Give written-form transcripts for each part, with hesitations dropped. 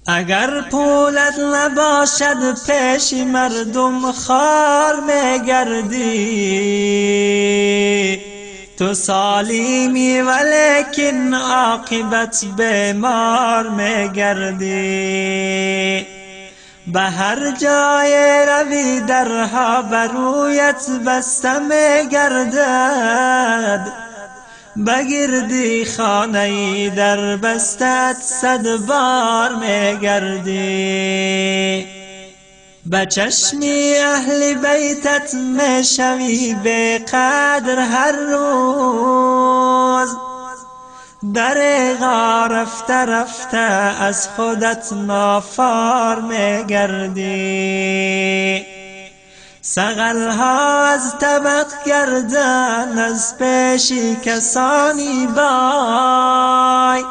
اگر پولت نباشد پیش مردم خوار میگردی، تو سالیمی ولیکن عاقبت بیمار میگردی. به هر جای روی درها برویت بسته میگردد، بگردی خانه در بستت 100 بار میگردی. به چشمی اهل بیتت میشوی بی قدر هر روز، دریغا رفته رفته از خودت نافار میگردی. سقلها از طبق گردن از پیش کسانی بای،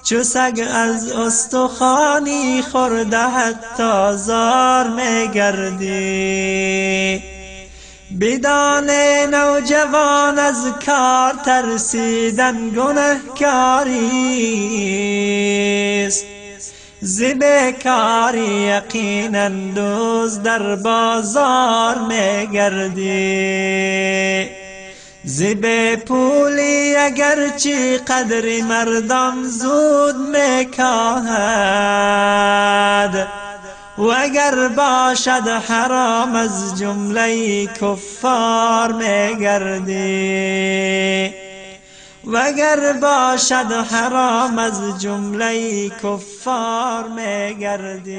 چو سگ از استخوانی خورده حتی زار میگردی. بدان نوجوان از کار ترسیدن گنهکاریست، ز بیکاری یقینا دوز در بازار میگردی. ز بی پولی اگرچه قدر مردم زود میکاهد، و اگر باشد حرام از جمله کفار میگردی. وگر باشد حرام از جمله کفار میگردی.